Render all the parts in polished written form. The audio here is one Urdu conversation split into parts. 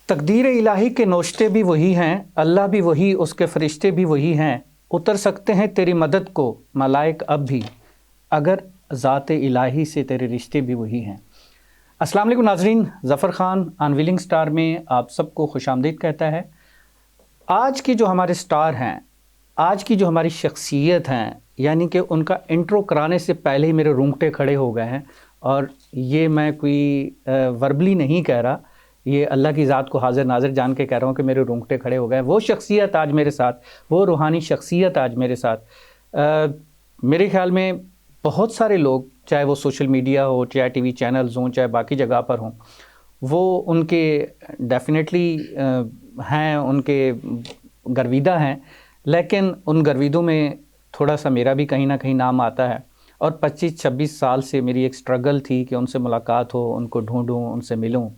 تقدیر الہی کے نوشتے بھی وہی ہیں، اللہ بھی وہی، اس کے فرشتے بھی وہی ہیں، اتر سکتے ہیں تیری مدد کو ملائک اب بھی، اگر ذات الہی سے تیرے رشتے بھی وہی ہیں۔ السلام علیکم ناظرین، ظفر خان انویلنگ سٹار میں آپ سب کو خوش آمدید کہتا ہے۔ آج کی جو ہمارے سٹار ہیں، آج کی جو ہماری شخصیت ہیں، یعنی کہ ان کا انٹرو کرانے سے پہلے ہی میرے رونگٹے کھڑے ہو گئے ہیں، اور یہ میں کوئی وربلی نہیں کہہ رہا، یہ اللہ کی ذات کو حاضر ناظر جان کے کہہ رہا ہوں کہ میرے رونگٹے کھڑے ہو گئے۔ وہ شخصیت آج میرے ساتھ، وہ روحانی شخصیت آج میرے ساتھ، میرے خیال میں بہت سارے لوگ، چاہے وہ سوشل میڈیا ہو، چاہے ٹی وی چینلز ہوں، چاہے باقی جگہ پر ہوں، وہ ان کے ڈیفینیٹلی ہیں، ان کے گرویدہ ہیں، لیکن ان گرویدوں میں تھوڑا سا میرا بھی کہیں نہ کہیں نام آتا ہے، اور 25-26 سال سے میری ایک سٹرگل تھی کہ ان سے ملاقات ہو، ان کو ڈھونڈوں، ان سے ملوں،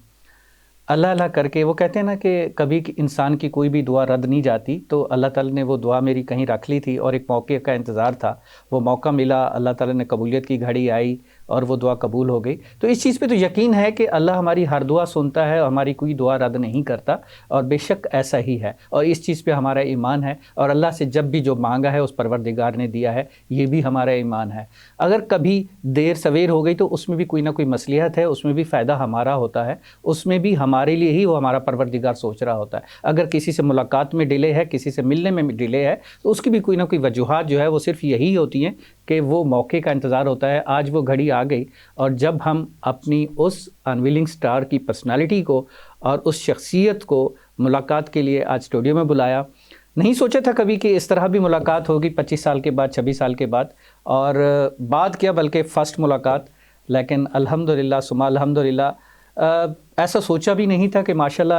اللہ اللہ کر کے۔ وہ کہتے ہیں نا کہ کبھی انسان کی کوئی بھی دعا رد نہیں جاتی، تو اللہ تعالیٰ نے وہ دعا میری کہیں رکھ لی تھی، اور ایک موقع کا انتظار تھا، وہ موقع ملا، اللہ تعالیٰ نے قبولیت کی گھڑی آئی اور وہ دعا قبول ہو گئی۔ تو اس چیز پہ تو یقین ہے کہ اللہ ہماری ہر دعا سنتا ہے، ہماری کوئی دعا رد نہیں کرتا، اور بے شک ایسا ہی ہے، اور اس چیز پہ ہمارا ایمان ہے، اور اللہ سے جب بھی جو مانگا ہے اس پروردگار نے دیا ہے، یہ بھی ہمارا ایمان ہے۔ اگر کبھی دیر سویر ہو گئی تو اس میں بھی کوئی نہ کوئی مصلحت ہے، اس میں بھی فائدہ ہمارا ہوتا ہے، اس میں بھی ہمارے لیے ہی وہ ہمارا پروردگار سوچ رہا ہوتا ہے۔ اگر کسی سے ملاقات میں ڈیلے ہے، کسی سے ملنے میں ڈیلے ہے، تو اس کی بھی کوئی نہ کوئی وجوہات جو ہے وہ صرف یہی ہوتی ہیں کہ وہ موقع کا انتظار ہوتا ہے۔ آج وہ گھڑی آ گئی، اور جب ہم اپنی اس انویلنگ سٹار کی پرسنالٹی کو اور اس شخصیت کو ملاقات کے لیے آج اسٹوڈیو میں بلایا، نہیں سوچا تھا کبھی کہ اس طرح بھی ملاقات ہوگی 25 سال کے بعد، 26 سال کے بعد، اور بات کیا بلکہ فرسٹ ملاقات، لیکن الحمدللہ ثم الحمدللہ ایسا سوچا بھی نہیں تھا کہ ماشاءاللہ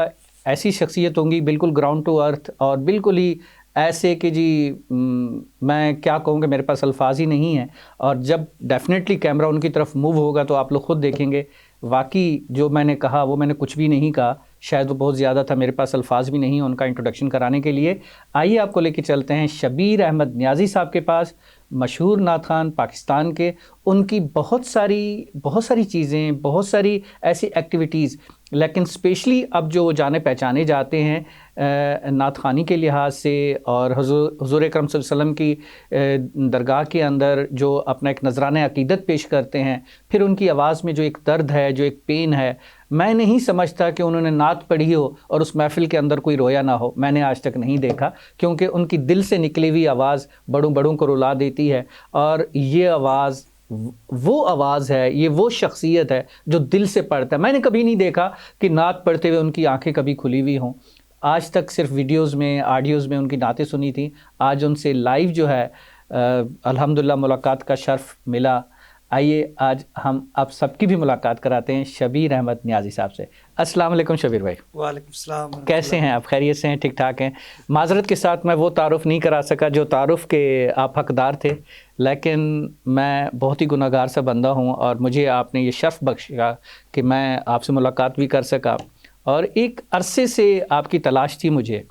ایسی شخصیت ہوں گی، بالکل گراؤنڈ ٹو ارتھ، اور بالکل ہی ایسے کہ جی میں کیا کہوں کہ میرے پاس الفاظ ہی نہیں ہیں۔ اور جب ڈیفینیٹلی کیمرہ ان کی طرف موو ہوگا تو آپ لوگ خود دیکھیں گے، واقعی جو میں نے کہا وہ میں نے کچھ بھی نہیں کہا، شاید وہ بہت زیادہ تھا، میرے پاس الفاظ بھی نہیں ان کا انٹروڈکشن کرانے کے لیے۔ آئیے آپ کو لے کے چلتے ہیں شبیر احمد نیازی صاحب کے پاس، مشہور نعت خوان پاکستان کے۔ ان کی بہت ساری چیزیں، بہت ساری ایسی ایکٹیویٹیز، لیکن اسپیشلی اب جو وہ جانے پہچانے جاتے ہیں نعت خوانی کے لحاظ سے، اور حضور اکرم صلی اللہ علیہ وسلم کی درگاہ کے اندر جو اپنا ایک نذرانہ عقیدت پیش کرتے ہیں، پھر ان کی آواز میں جو ایک درد ہے، جو ایک پین ہے، میں نہیں سمجھتا کہ انہوں نے نعت پڑھی ہو اور اس محفل کے اندر کوئی رویا نہ ہو، میں نے آج تک نہیں دیکھا، کیونکہ ان کی دل سے نکلی ہوئی آواز بڑوں بڑوں کو رلا دیتی ہے، اور یہ آواز وہ آواز ہے، یہ وہ شخصیت ہے جو دل سے پڑھتا ہے۔ میں نے کبھی نہیں دیکھا کہ نعت پڑھتے ہوئے ان کی آنکھیں کبھی کھلی ہوئی ہوں، آج تک صرف ویڈیوز میں، آڈیوز میں ان کی نعتیں سنی تھیں، آج ان سے لائیو جو ہے الحمدللہ ملاقات کا شرف ملا۔ آئیے آج ہم آپ سب کی بھی ملاقات کراتے ہیں شبیر احمد نیازی صاحب سے۔ السلام علیکم شبیر بھائی۔ وعلیکم السلام۔ کیسے ہیں آپ؟ خیریت سے ہیں؟ ٹھیک ٹھاک ہیں؟ معذرت کے ساتھ میں وہ تعارف نہیں کرا سکا جو تعارف کے آپ حقدار تھے، لیکن میں بہت ہی گناہ گار سا بندہ ہوں، اور مجھے آپ نے یہ شرف بخشا کہ میں آپ سے ملاقات بھی کر سکا، اور ایک عرصے سے آپ کی تلاش تھی مجھے،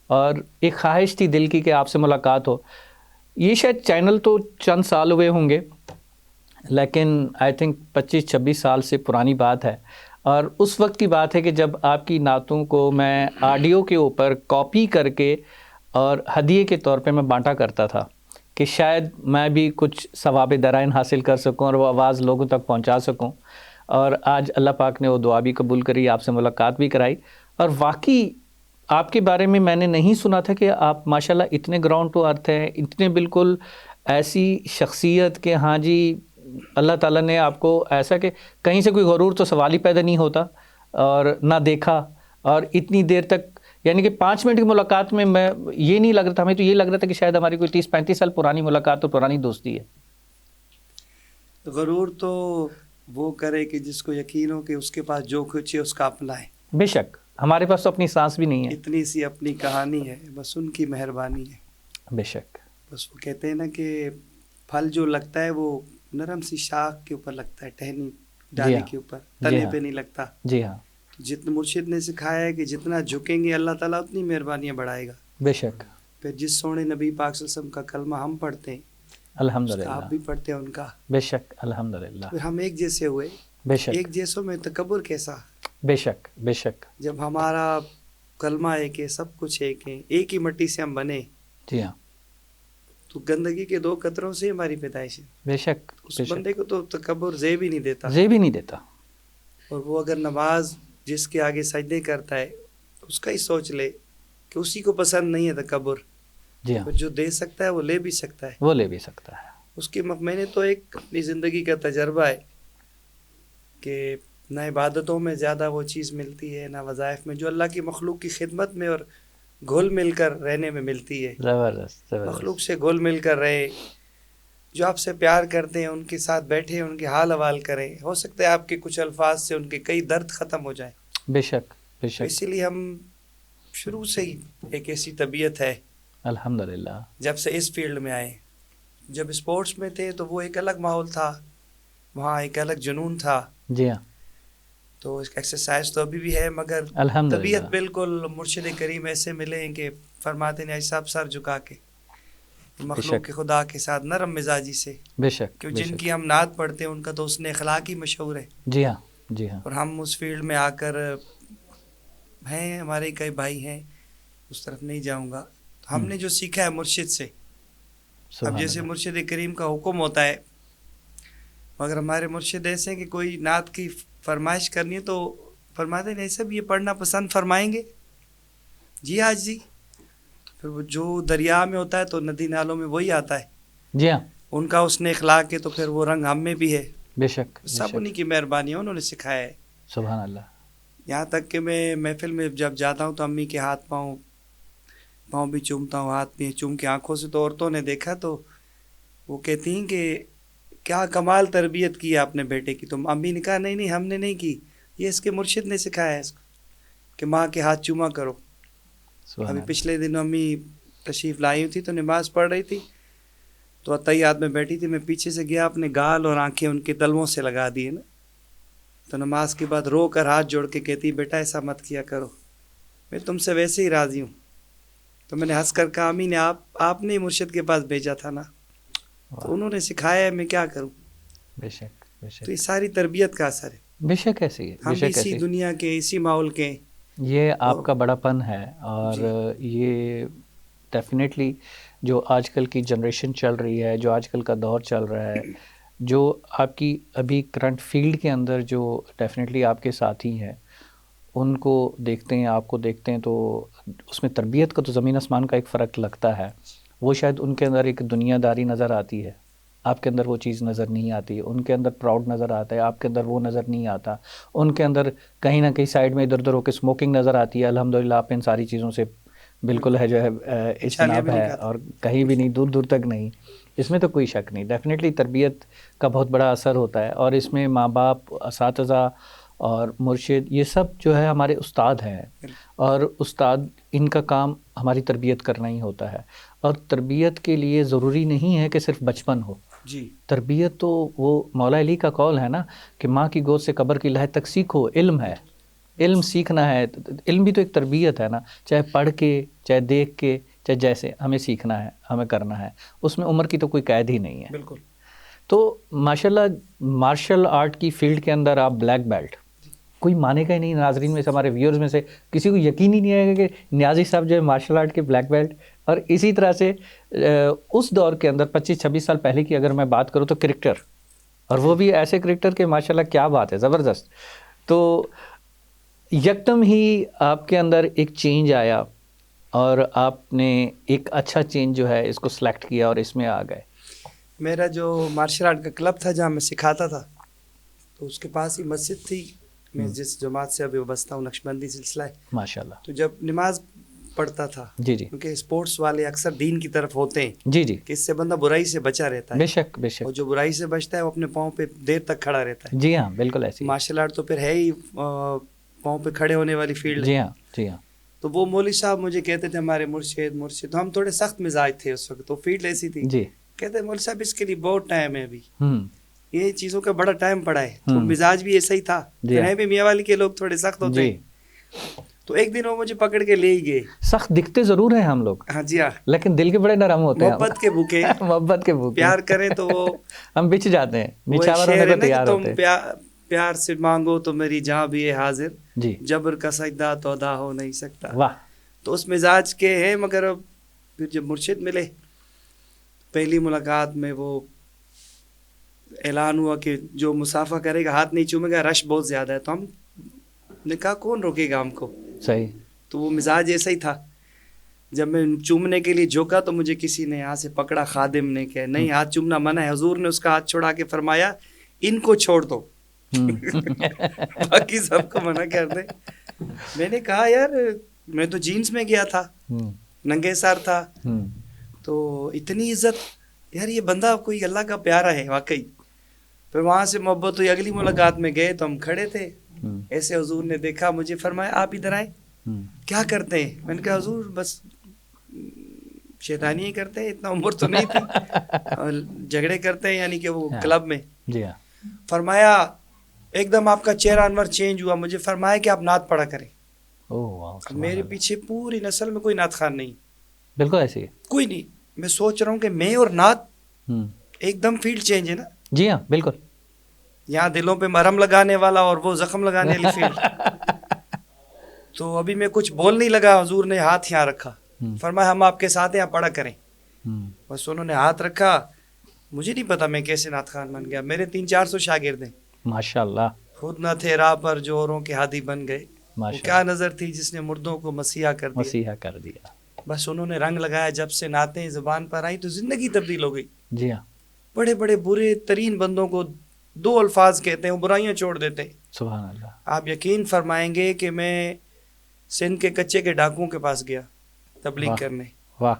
اور ایک خواہش تھی دل کی کہ آپ سے ملاقات ہو۔ یہ شاید چینل تو چند سال ہوئے ہوں گے، لیکن آئی تھنک 25-26 سال سے پرانی بات ہے، اور اس وقت کی بات ہے کہ جب آپ کی نعتوں کو میں آڈیو کے اوپر کاپی کر کے اور ہدیے کے طور پہ میں بانٹا کرتا تھا کہ شاید میں بھی کچھ ثواب درائن حاصل کر سکوں اور وہ آواز لوگوں تک پہنچا سکوں، اور آج اللہ پاک نے وہ دعا بھی قبول کری، آپ سے ملاقات بھی کرائی۔ اور واقعی آپ کے بارے میں میں نے نہیں سنا تھا کہ آپ ماشاءاللہ اتنے گراؤنڈ ٹو ارتھ ہیں، اتنے بالکل ایسی شخصیت کہ ہاں جی اللہ تعالیٰ نے آپ کو ایسا کہ کہیں سے کوئی غرور تو سوال ہی پیدا نہیں ہوتا، اور نہ دیکھا، اور اتنی دیر تک، یعنی کہ 5 منٹ کی ملاقات میں یہ نہیں لگ رہا تھا، ہمیں تو یہ لگ رہا تھا کہ شاید ہماری کوئی 30-35 سال پرانی ملاقات اور پرانی دوستی ہے۔ غرور تو وہ کرے کہ جس کو یقین ہو کہ اس کے پاس جو کچھ ہے اس کا اپنا ہے۔ بے شک ہمارے پاس تو اپنی سانس بھی نہیں ہے، اتنی سی اپنی کہانی ہے، بس ان کی مہربانی ہے۔ بے شک۔ بس وہ کہتے ہیں نا کہ پھل جو لگتا ہے وہ نرم سی شاخ کے اوپر لگتا ہے، ٹہنی ڈالی کے اوپر، تنے پہ نہیں لگتا۔ جی ہاں، جتنا مرشد نے سکھایا ہے کہ جتنا جھکیں گے اللہ تعالیٰ اتنی مہربانیاں بڑھائے گا۔ بے شک۔ پھر جس سونے نبی پاک صلی اللہ علیہ وسلم کا کلمہ ہم پڑھتے ہیں، الحمدللہ، آپ بھی پڑھتے ہیں ان کا، بے شک، الحمدللہ، پھر ہم ایک جیسے ہوئے۔ بے شک، ایک جیسوں میں تکبر کیسا؟ بے شک بے شک. جب ہمارا کلمہ ایک ہے، سب کچھ ایک ہے، ایک ہی مٹی سے ہم بنے، جی ہاں تو گندگی کے 2 قطروں سے ہماری پیدائش ہے. بے شک اس بے شک. بندے کو تو تکبر زیب ہی نہیں دیتا. زیب ہی نہیں دیتا. اور وہ اگر نماز جس کے آگے سجدے کرتا ہے اس کا ہی سوچ لے کہ اسی کو پسند نہیں ہے تکبر. جی ہاں تو جو دے سکتا ہے وہ لے بھی سکتا ہے. وہ لے بھی سکتا ہے. اس کی میں نے تو ایک اپنی زندگی کا تجربہ ہے کہ نہ عبادتوں میں زیادہ وہ چیز ملتی ہے، نہ وظائف میں، جو اللہ کی مخلوق کی خدمت میں اور گھل مل کر رہنے میں ملتی ہے. زبردست زبردست. مخلوق سے گھل مل کر رہے، جو آپ سے پیار کرتے ہیں ان کے ساتھ بیٹھے، ان کے حال حوال کریں. ہو سکتا ہے آپ کے کچھ الفاظ سے ان کے کئی درد ختم ہو جائیں. بے شک بے شک. اسی لیے ہم شروع سے ہی ایک ایسی طبیعت ہے الحمدللہ. جب سے اس فیلڈ میں آئے. جب اسپورٹس میں تھے تو وہ ایک الگ ماحول تھا، وہاں ایک الگ جنون تھا. جی ہاں تو ایکسرسائز تو ابھی بھی ہے، مگر الحمدللہ. طبیعت بالکل مرشد کریم ایسے ملے ہیں کہ فرماتے ہیں صاحب سر جھکا کے مخلوق کے خدا کے ساتھ نرم مزاجی سے. بے شک کہ بے جن شک. کی ہم نعت پڑھتے ہیں ان کا تو اس نے اخلاق ہی مشہور ہے. جی ہاں جی ہاں. اور ہم اس فیلڈ میں آ کر ہیں، ہمارے کئی بھائی ہیں، اس طرف نہیں جاؤں گا. ہم نے جو سیکھا ہے مرشد سے، اب جیسے مرشد کریم کا حکم ہوتا ہے، مگر ہمارے مرشد ایسے ہیں کہ کوئی نعت کی فرمائش کرنی ہے تو فرماتے ہیں سب یہ پڑھنا پسند فرمائیں گے؟ جی حاج جی. پھر وہ جو دریا میں ہوتا ہے تو ندی نالوں میں وہی آتا ہے. جی ہاں ان کا اس نے اخلاق ہے تو پھر وہ رنگ ہم میں بھی ہے. بے شک. سب انہیں کی مہربانی ہے، انہوں نے سکھایا ہے. سبحان اللہ. یہاں تک کہ میں محفل میں جب جاتا ہوں تو امی کے ہاتھ پاؤں بھی چومتا ہوں، ہاتھ بھی چوم کے آنکھوں سے. تو عورتوں نے دیکھا تو وہ کہتی ہیں کہ کیا کمال تربیت کی ہے اپنے بیٹے کی. تم امی نے کہا نہیں ہم نے نہیں کی، یہ اس کے مرشد نے سکھایا ہے اس کو کہ ماں کے ہاتھ چوما کرو. ابھی پچھلے دن امی تشریف لائی تھی تو نماز پڑھ رہی تھی تو عطیات میں بیٹھی تھی. میں پیچھے سے گیا، اپنے گال اور آنکھیں ان کے تلووں سے لگا دیے نا. تو نماز کے بعد رو کر ہاتھ جوڑ کے کہتی بیٹا ایسا مت کیا کرو، میں تم سے ویسے ہی راضی ہوں. تو میں نے ہنس کر کہا امی نے آپ نے مرشد کے پاس بھیجا تھا نا، تو انہوں نے سکھایا ہے، میں کیا کروں. بے شک بے شک. تو یہ ساری تربیت کا اثر ہے. بے شک ایسی ہے. ہم بھی اسی دنیا کے، اسی ماحول کے. یہ آپ کا بڑا پن ہے. اور یہ ڈیفینیٹلی جو آج کل کی جنریشن چل رہی ہے، جو آج کل کا دور چل رہا ہے، جو آپ کی ابھی کرنٹ فیلڈ کے اندر جو ڈیفینیٹلی آپ کے ساتھی ہیں ان کو دیکھتے ہیں، آپ کو دیکھتے ہیں، تو اس میں تربیت کا تو زمین آسمان کا ایک فرق لگتا ہے. وہ شاید ان کے اندر ایک دنیا داری نظر آتی ہے، آپ کے اندر وہ چیز نظر نہیں آتی. ان کے اندر پراؤڈ نظر آتا ہے، آپ کے اندر وہ نظر نہیں آتا. ان کے اندر کہیں نہ کہیں سائڈ میں ادھر ادھر ہو کے اسموکنگ نظر آتی ہے. الحمدللہ آپ ان ساری چیزوں سے بالکل ہے جو ہے اجتناب ہے، اور کہیں بھی نہیں، دور دور تک نہیں. اس میں تو کوئی شک نہیں. ڈیفینیٹلی تربیت کا بہت بڑا اثر ہوتا ہے، اور اس میں ماں باپ، اساتذہ اور مرشد یہ سب جو ہے ہمارے استاد ہیں. اور استاد ان کا کام ہماری تربیت کرنا ہی ہوتا ہے. اور تربیت کے لیے ضروری نہیں ہے کہ صرف بچپن ہو. جی تربیت تو وہ مولا علی کا قول ہے نا کہ ماں کی گود سے قبر کی لہر تک سیکھو. علم ہے، علم سیکھنا ہے. علم بھی تو ایک تربیت ہے نا، چاہے پڑھ کے، چاہے دیکھ کے، چاہے جیسے ہمیں سیکھنا ہے، ہمیں کرنا ہے. اس میں عمر کی تو کوئی قید ہی نہیں ہے. بالکل. تو ماشاءاللہ مارشل آرٹ کی فیلڈ کے اندر آپ بلیک بیلٹ، کوئی مانے گا ہی نہیں. ناظرین میں سے، ہمارے ویورز میں سے کسی کو یقین ہی نہیں آئے گا کہ نیازی صاحب جو ہے مارشل آرٹ کے بلیک بیلٹ. اور اسی طرح سے اس دور کے اندر 25-26 سال پہلے کی اگر میں بات کروں تو کرکٹر، اور وہ بھی ایسے کرکٹر کہ ماشاءاللہ کیا بات ہے، زبردست. تو یکدم ہی آپ کے اندر ایک چینج آیا اور آپ نے ایک اچھا چینج جو ہے اس کو سلیکٹ کیا اور اس میں آ گئے. میرا جو مارشل آرٹ کا کلب تھا جہاں میں سکھاتا تھا، تو اس کے پاس ہی مسجد تھی. میں جس جماعت سے ابھی وابستہ ہوں، نقشبندی سلسلہ ہے ماشاءاللہ. تو جب نماز پڑھتا تھا، جی جی، کیونکہ اسپورٹس والے اکثر دین کی طرف ہوتے ہیں، جی جی، کہ اس سے بندہ برائی سے بچا رہتا ہے. بے شک بے شک. اور جو برائی سے بچتا ہے وہ اپنے پاؤں پہ دیر تک کھڑا رہتا ہے. جی ہاں بالکل ایسی. مارشل آرٹ تو پھر ہے ہی پاؤں پہ کھڑے ہونے والی فیلڈ. جی ہاں جی ہاں. تو وہ مولوی صاحب مجھے کہتے تھے ہمارے مرشد، تو ہم تھوڑے سخت مزاج تھے اس وقت، تو فیلڈ ایسی تھی. جی. کہتے مولوی صاحب اس کے لیے بہت ٹائم ہے ابھی، یہ چیزوں کا بڑا ٹائم پڑا ہے. تو مزاج بھی ایسا ہی تھا. بھی میاں والی کے لوگ تھوڑے سخت ہوتے ہیں. تو ایک دن وہ مجھے پکڑ کے لے ہی گئے. سخت دکھتے ضرور ہیں ہم لوگ، ہاں جی ہاں، لیکن دل کے بڑے نرم ہوتے ہیں. محبت کے بھوکے، محبت کے بھوکے، پیار کریں تو وہ ہم بچ جاتے ہیں، وہ نچھاور ہونے کو تیار ہوتے ہیں. پیار سے مانگو تو میری جاں بھی ہے حاضر، جی جبر کا سجدہ تو ادا ہو نہیں سکتا. واہ. تو اس مزاج کے ہیں. مگر اب پھر جب مرشد ملے پہلی ملاقات میں وہ اعلان ہوا کہ جو مسافہ کرے گا ہاتھ نہیں چومے گا، رش بہت زیادہ ہے. تو ہم نے کہا کون روکے گا ہم کو. صحیح. تو وہ مزاج ایسا ہی تھا. جب میں چومنے کے لیے جھکا تو مجھے کسی نے یہاں سے پکڑا، خادم نے، کہ نہیں ہاتھ چومنا منع ہے. حضور نے اس کا ہاتھ چھوڑا کے فرمایا ان کو چھوڑ دو، باقی سب کو منع کر دیں. میں نے کہا یار میں تو جینس میں گیا تھا، ننگے سار تھا، تو اتنی عزت، یار یہ بندہ کوئی اللہ کا پیارا ہے واقعی. پھر وہاں سے محبت ہوئی. اگلی ملاقات میں گئے تو ہم کھڑے تھے ایسے. حضور نے دیکھا مجھے، فرمایا آپ ادھر آئیں، کیا کرتے ہیں؟ میں نے کہا حضور بس شیطانی ہی کرتے ہیں، اتنا عمر تو نہیں تھی، اور جھگڑے کرتے ہیں یعنی کہ وہ کلب میں. جی ہاں. فرمایا ایک دم آپ کا چہرہ انور چینج ہوا. مجھے فرمایا کہ آپ نعت پڑھا کریں. میرے پیچھے پوری نسل میں کوئی نعت خان نہیں، بالکل ایسی ہے، کوئی نہیں. میں سوچ رہا ہوں کہ میں اور نعت ایک دم فیلڈ چینج ہے نا. جی ہاں بالکل. یہاں دلوں پہ مرہم لگانے والا اور وہ زخم لگانے والی فیلڈ. تو ابھی میں کچھ بول نہیں لگا، حضور نے ہاتھ یہاں رکھا، فرمایا ہم آپ کے ساتھ یہاں پڑھا کریں. بس انہوں نے ہاتھ رکھا. مجھے نہیں پتا میں کیسے نعت خان بن گیا. میرے 300-400 شاگرد ہیں ماشاء اللہ. خود نہ تھے راہ پر جو اوروں کے ہادی بن گئے. وہ کیا نظر تھی جس نے مردوں کو مسیحا کر دیا. بس انہوں نے رنگ لگایا. جب سے نعتیں زبان پر آئی تو زندگی تبدیل ہو گئی. جی ہاں. بڑے بڑے برے ترین بندوں کو 2 الفاظ کہتے ہیں، وہ برائیاں چھوڑ دیتے ہیں. سبحان اللہ. آپ یقین فرمائیں گے کہ میں سندھ کے کچے کے ڈاکوؤں کے پاس گیا تبلیغ کرنے. واہ.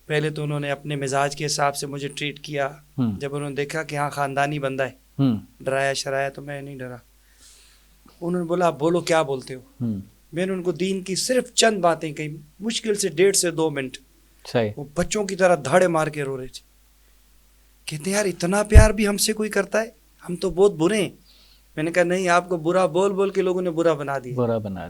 پہلے تو انہوں نے اپنے مزاج کے حساب سے مجھے ٹریٹ کیا. جب انہوں نے دیکھا کہ ہاں خاندانی بندہ ہے، ڈرایا شرایا، تو میں نہیں ڈرا. انہوں نے بولا آپ بولو کیا بولتے ہو. میں نے ان کو دین کی صرف چند باتیں کہی، مشکل سے 1.5 سے 2 منٹ. وہ بچوں کی طرح دھاڑے مار کے رو رہے تھے. کہتے ہیں یار اتنا پیار بھی ہم سے کوئی کرتا ہے، ہم تو بہت برے ہیں. میں نے کہا نہیں، آپ کو برا بول بول کے لوگوں نے برا بنا دیا.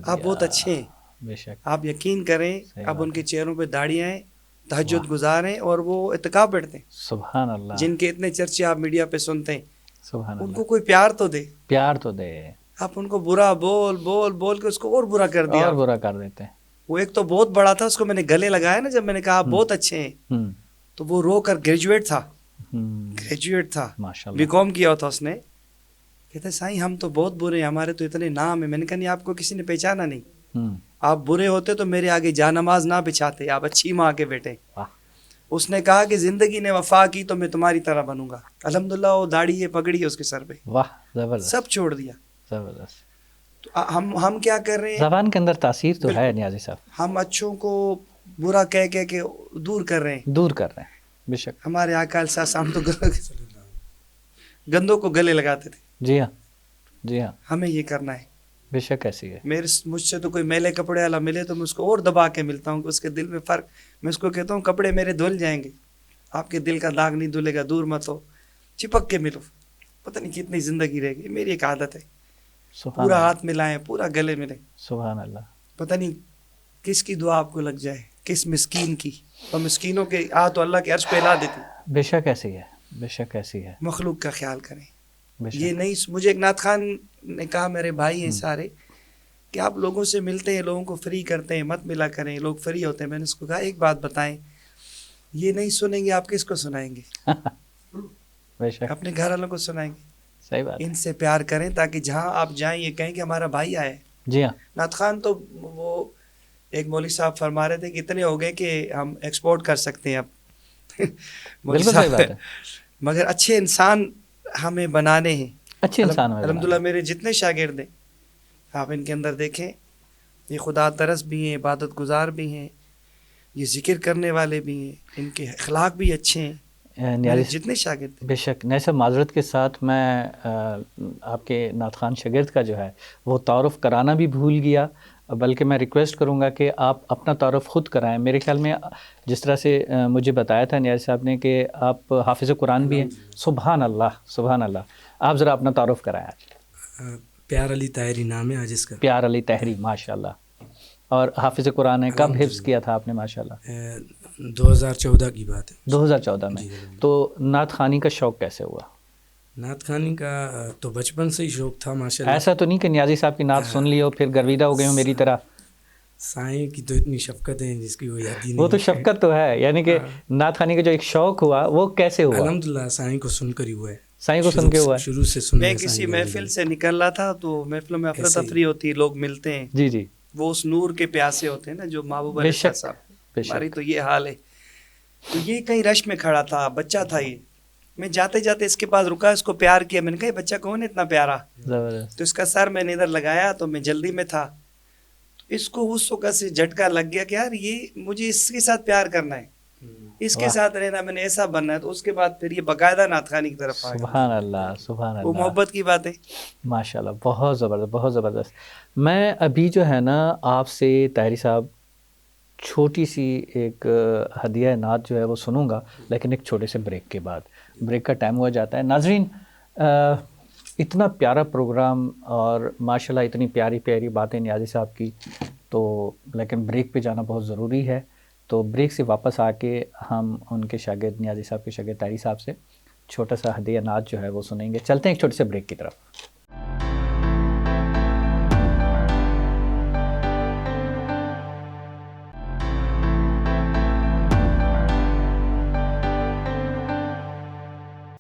آپ بہت اچھے ہیں. بے شک. آپ یقین کریں اب ان کے چہروں پہ داڑیاں ہیں، تہجد گزار ہیں، اور وہ اعتکاف بیٹھتے ہیں. سبحان اللہ. جن کے اتنے چرچے آپ میڈیا پہ سنتے ہیں، سبحان اللہ. ان کو کوئی پیار تو دے. آپ ان کو برا بول بول بول کے اس کو اور برا کر دیا، اور برا کر دیتے ہیں. وہ ایک تو بہت بڑا تھا، اس کو میں نے گلے لگایا نا جب میں نے کہا آپ بہت اچھے ہیں، تو وہ رو کر گریجویٹ تھا بی کام کیا ہوا تھا اس نے. کہتا ہے سائیں ہم تو بہت برے ہیں، ہمارے تو اتنے نام ہیں. میں نے کہا نہیں، آپ کو کسی نے پہچانا نہیں. آپ برے ہوتے تو میرے آگے جانماز نہ بچھاتے، آپ اچھی ماں کے بیٹے. اس نے کہا کہ زندگی نے وفا کی تو میں تمہاری طرح بنوں گا. الحمدللہ وہ داڑھی ہے، پگڑی ہے اس کے سر پہ. واہ زبردست. سب چھوڑ دیا. زبردست. ہم کیا کر رہے ہیں، زبان کے اندر تاثیر تو ہے نیازی صاحب. ہم اچھوں کو برا کہہ کہہ کے دور کر رہے ہیں. بے شک. ہمارے آقا علیہ السلام تو گندوں کو گلے لگاتے تھے. جی ہاں جی ہاں. ہمیں یہ کرنا ہے. بے شک ایسی ہے. مجھ سے تو کوئی میلے کپڑے والا ملے تو میں اس کو اور دبا کے ملتا ہوں کہ اس کے دل میں فرق. میں اس کو کہتا ہوں کپڑے میرے دھل جائیں گے، آپ کے دل کا داغ نہیں دھلے گا، دور مت ہو، چپک کے ملو. پتہ نہیں کتنی زندگی رہے گی. میری ایک عادت ہے، پورا ہاتھ ملائیں، پورا گلے ملیں. سبحان اللہ. پتہ نہیں کس کی دعا آپ کو لگ جائے، کس مسکین کی. اور مسکینوں کے تو اللہ کے عرش پہ لا دیتی. بے شک ایسی ہے، بے شک ایسی ہے. مخلوق کا خیال کریں. یہ نہیں، مجھے ایک نعت خان نے کہا، میرے بھائی ہیں سارے، کہ آپ لوگوں سے ملتے ہیں، لوگوں کو فری کرتے ہیں، مت ملا کریں، لوگ فری ہوتے ہیں. میں نے اس کو کہا ایک بات بتائیں، یہ نہیں سنیں گے آپ کس کو سنائیں گے؟ بے شک اپنے گھر والوں کو سنائیں گے. صحیح بات. ان سے پیار کریں تاکہ جہاں آپ جائیں یہ کہیں کہ ہمارا بھائی آئے. جی ہاں. نعت خان تو وہ ایک مولوی صاحب فرما رہے تھے کہ اتنے ہو گئے کہ ہم ایکسپورٹ کر سکتے ہیں اب. بالکل صحیح بات ہے. مگر اچھے انسان ہمیں بنانے ہیں. اچھے انسان الحمدللہ میرے جتنے شاگرد ہیں آپ ان کے اندر دیکھیں، یہ خدا ترس بھی ہیں، عبادت گزار بھی ہیں، یہ ذکر کرنے والے بھی ہیں، ان کے اخلاق بھی اچھے ہیں جتنے شاگرد. بے شک. نہیں صاحب، معذرت کے ساتھ میں آپ کے نعت خوان شاگرد کا جو ہے وہ تعارف کرانا بھی بھول گیا، بلکہ میں ریکویسٹ کروں گا کہ آپ اپنا تعارف خود کرائیں. میرے خیال میں جس طرح سے مجھے بتایا تھا نیاز صاحب نے کہ آپ حافظ قرآن بھی ہیں. سبحان اللہ سبحان اللہ. آپ ذرا اپنا تعارف کرائیں. پیار علی طاہری نام ہے جس کا. پیار علی طاہری، ماشاء اللہ. اور حافظ قرآن ہے، کب حفظ کیا تھا آپ نے؟ ماشاء اللہ 2014 کی بات ہے. 2014 میں. تو نعت خوانی کا شوق کیسے ہوا؟ نعت خوانی کا تو بچپن سے ہی شوق تھا ماشاء اللہ. ایسا تو نہیں کہ نیازی صاحب کی نعت سن لی ہو پھر گرویدہ ہو گئے ہوں میری طرح؟ سائیں کی تو اتنی شفقت ہے جس کی کوئی حد ہی نہیں. وہ تو شفقت تو ہے، یعنی کہ نعت خوانی کا جو ایک شوق ہوا وہ کیسے ہوا؟ الحمدللہ سائیں کو سن کر ہی ہوا ہے. سائیں کو سن کے ہوا ہے. شروع سے سن. میں کسی محفل سے نکل رہا تھا تو محفل میں افراتفری ہوتی ہے، لوگ ملتے ہیں. جی جی. وہ اس نور کے پیاسے ہوتے ہیں نا جو محبوب علی شاہ صاحب. ہماری تو یہ حال ہے. تو یہ کہیں رش میں کھڑا تھا، بچہ تھا یہ. میں جاتے جاتے اس کے پاس رکا، اس کو پیار کیا. میں نے کہا یہ بچہ کون ہے اتنا پیارا؟ تو اس کا سر میں نے ادھر لگایا تو میں جلدی میں تھا. اس کو اس وقت سے جھٹکا لگ گیا کہ یار یہ مجھے اس کے ساتھ پیار کرنا ہے، اس کے ساتھ رہنا، میں نے ایسا بننا ہے. تو اس کے بعد پھر یہ باقاعدہ نعت خوانی کی طرف آیا. سبحان اللہ سبحان اللہ. وہ محبت کی بات ہے ماشاء اللہ. بہت زبردست بہت زبردست. میں ابھی جو ہے نا آپ سے طاہری صاحب چھوٹی سی ایک ہدیہ نعت جو ہے وہ سنوں گا، لیکن ایک چھوٹے سے بریک کے بعد. بریک کا ٹائم ہوا جاتا ہے. ناظرین اتنا پیارا پروگرام اور ماشاءاللہ اتنی پیاری پیاری باتیں نیازی صاحب کی، تو لیکن بریک پہ جانا بہت ضروری ہے. تو بریک سے واپس آ کے ہم ان کے شاگرد نیازی صاحب کے شاگرد طاہری صاحب سے چھوٹا سا ہدیہ نعت جو ہے وہ سنیں گے. چلتے ہیں ایک چھوٹے سے بریک کی طرف.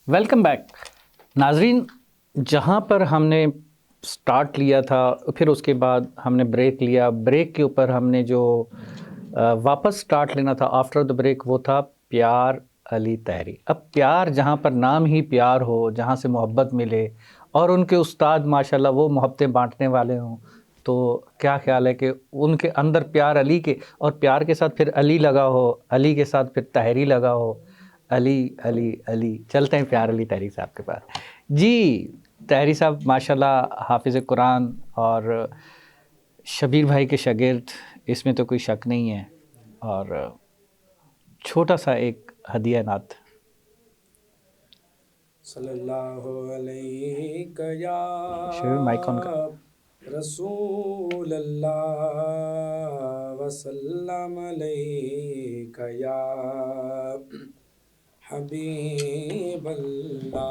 Welcome back. ناظرین جہاں پر ہم نے سٹارٹ لیا تھا پھر اس کے بعد ہم نے بریک لیا. بریک کے اوپر ہم نے جو واپس سٹارٹ لینا تھا آفٹر دا بریک وہ تھا پیار علی طاہری. اب پیار جہاں پر نام ہی پیار ہو، جہاں سے محبت ملے اور ان کے استاد ماشاءاللہ وہ محبتیں بانٹنے والے ہوں، تو کیا خیال ہے کہ ان کے اندر پیار علی کے اور پیار کے ساتھ پھر علی لگا ہو، علی کے ساتھ پھر طاہری لگا ہو. علی علی علی. چلتے ہیں پیار علی طاہری صاحب کے پاس. جی طاہری صاحب ماشاءاللہ حافظ قرآن اور شبیر بھائی کے شاگرد، اس میں تو کوئی شک نہیں ہے. اور چھوٹا سا ایک ہدیہ نعت. صلی اللہ علیہ یا شبیر مائک آن کر. رسول اللہ وسلم علیک یا حبیب اللہ.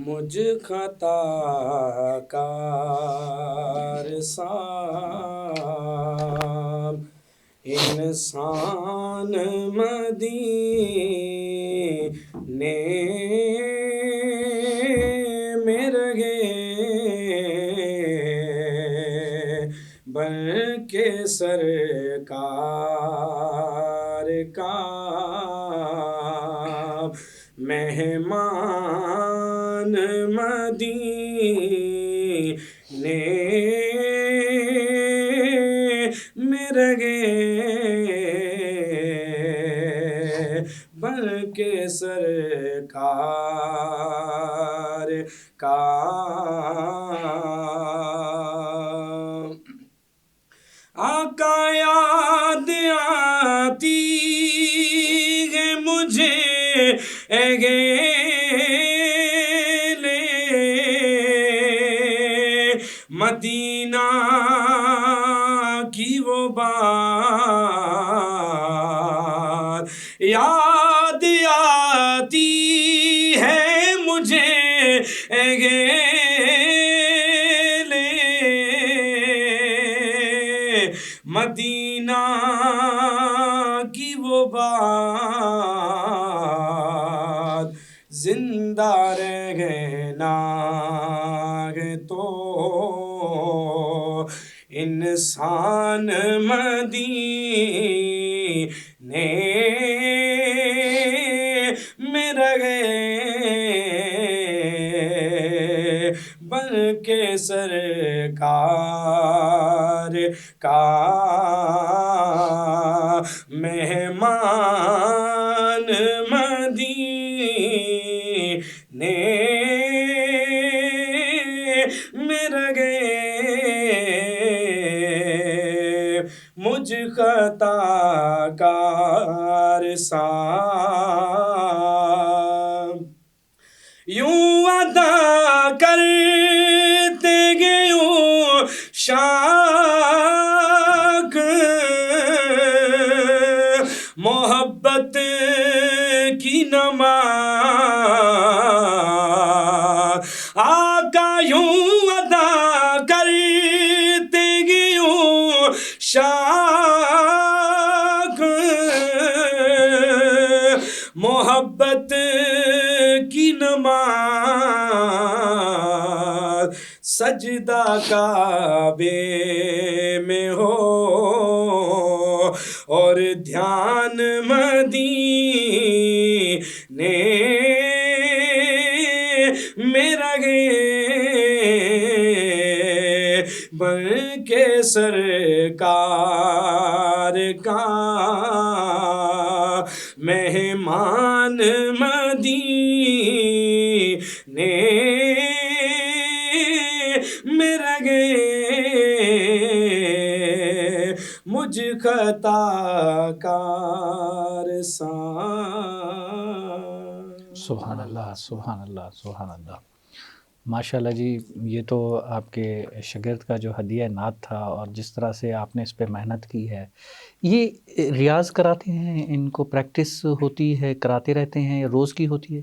مجھ خطا کار سام انسان مدینے میں رہے بن کے سرکار کا مہمان مدینے میں رہے بن کے سرکار کا. آقا یاد آتی ہے مجھے اگیلے مدینہ کی وہ بات یاد آتی ہے مجھے اگیلے مدینہ کی وہ بات زندہ رہنا ہے تو انسان مدینے میں رہے بن کے سرکار کا مہمان مدینے میں رہے مجھ خطا کار سام. یوں ادا کرتے گے یوں شاک محبت کی نماز سجدہ کعبے میں ہو اور دھیان مدینے میں رہے بن کے سرکار کا مہمان مدینے میں رہے مجھ خطا کار سان. سبحان اللہ سبحان اللہ سبحان اللہ. ماشاء اللہ جی، یہ تو آپ کے شاگرد کا جو ہدیہ نعت تھا، اور جس طرح سے آپ نے اس پہ محنت کی ہے. یہ ریاض کراتے ہیں، ان کو پریکٹس ہوتی ہے، کراتے رہتے ہیں، روز کی ہوتی ہے؟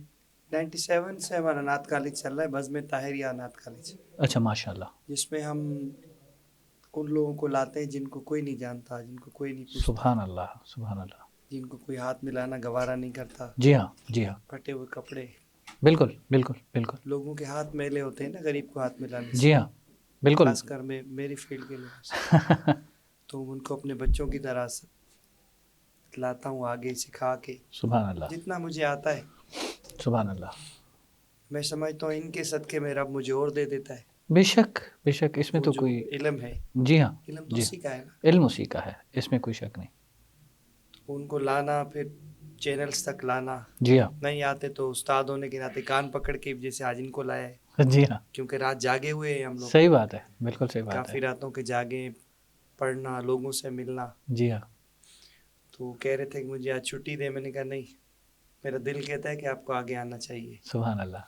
97 سے ہمارا نعت کالج چل رہا ہے، بزم طاہریہ نعت کالج، اچھا ماشاء اللہ. جس میں ہم ان لوگوں کو لاتے ہیں جن کو کوئی نہیں جانتا، جن کو کوئی نہیں پوچھتا، سبحان اللہ سبحان اللہ. جن کو کوئی ہاتھ ملانا گوارا نہیں کرتا. جی ہاں جی ہاں، پھٹے ہوئے کپڑے، بالکل بالکل بالکل. لوگوں کے ہاتھ میلے ہوتے ہیں نا غریب کو ہاتھ ملانے سے، جی ہاں بالکل. خاص کر میری فیلڈ کے لوگ، تو ان کو اپنے بچوں کی طرح لاتا ہوں آگے سکھا کے، سبحان اللہ جتنا مجھے آتا ہے. سبحان اللہ. میں سمجھتا ہوں ان کے صدقے میں رب مجھے اور دے دیتا ہے. بے شک بے شک، اس میں وہ تو جو کوئی. علم ہے، جی ہاں علم تو جی، اسی کا ہے نا. علم اسی کا ہے، اس میں کوئی شک نہیں. ان کو لانا، پھر چینلز تک لانا، جی ہاں نہیں آتے تو استاد ہونے کے ناطے کان پکڑ کے جیسے آج ان کو لایا ہے، جی ہاں، کیونکہ رات جاگے ہوئے ہیں ہم لوگ، صحیح بات ہے، بالکل صحیح بات کافی ہے. راتوں کے جاگے، پڑھنا، لوگوں سے ملنا. جی ہاں تو وہ کہہ رہے تھے کہ مجھے آج چھٹی دے. میں نے کہا نہیں، میرا دل کہتا ہے کہ آپ کو آگے آنا چاہیے. سبحان اللہ.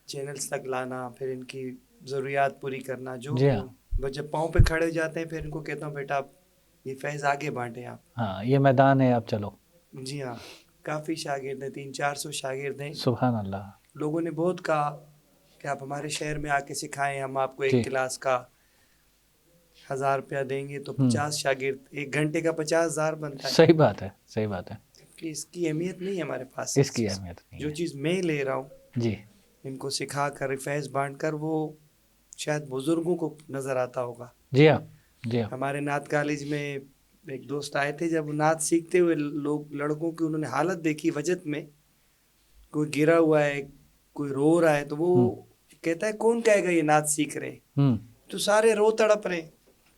چینلز تک لانا، پھر ان کی ضروریات پوری کرنا، جو جی ہاں. بس جب پاؤں پہ کھڑے ہو جاتے ہیں پھر ان کو کہتا ہوں بیٹا آپ یہ فیض آگے بانٹیں آپ. ہاں، یہ میدان ہے، اب چلو. جی ہاں، کافی شاگرد ہیں، 300-400 شاگرد ہیں. سبحان اللہ. لوگوں نے بہت کہا کہ آپ ہمارے شہر میں آ کے سکھائیں، ہم آپ کو جی. ایک کلاس کا 1000 روپیہ دیں گے تو 50 شاگرد، 1 گھنٹے کا 50,000 بنتا ہے. صحیح بات ہے صحیح بات ہے. کہ اس کی اہمیت نہیں ہے ہمارے پاس. اس کی اہمیت نہیں جو ہے. چیز میں لے رہا ہوں جی ان کو سکھا کر فیض بانٹ کر، وہ شاید بزرگوں کو نظر آتا ہوگا. جی ہاں جی ہاں. ہمارے نعت کالج میں ایک دوست آئے تھے، جب نعت سیکھتے ہوئے لوگ لڑکوں کی انہوں نے حالت دیکھی وجد میں، کوئی گرا ہوا ہے، کوئی رو رہا ہے، تو وہ کہتا ہے کون کہے گا یہ نعت سیکھ رہے، تو سارے رو تڑپ رہے.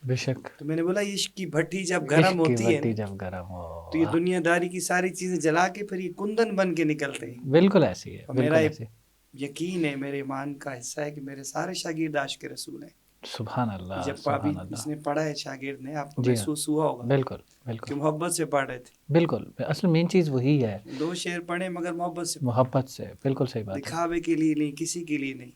بے شک. تو میں نے بولا عشق کی بھٹی جب گرم ہوتی ہے جب گرم ہو تو یہ دنیا داری کی ساری چیزیں جلا کے پھر یہ کندن بن کے نکلتے ہیں. بالکل ایسی ہے، اور بالکل میرا ایسی. یقین ہے، میرے ایمان کا حصہ ہے کہ میرے سارے شاگرد عاشق رسول ہیں. سبحان اللہ جب ابھی سبحان اللہ. اس نے پڑھا ہے شاگرد نے، آپ کو جی ہاں. محسوس ہوا ہوگا بالکل کہ بالکل محبت سے پڑھ رہے تھے. بالکل. اصل مین چیز وہی ہے، 2 شعر پڑھے مگر محبت سے، محبت سے. بالکل صحیح بات ہے، دکھاوے کے لیے نہیں، کسی کے لیے نہیں.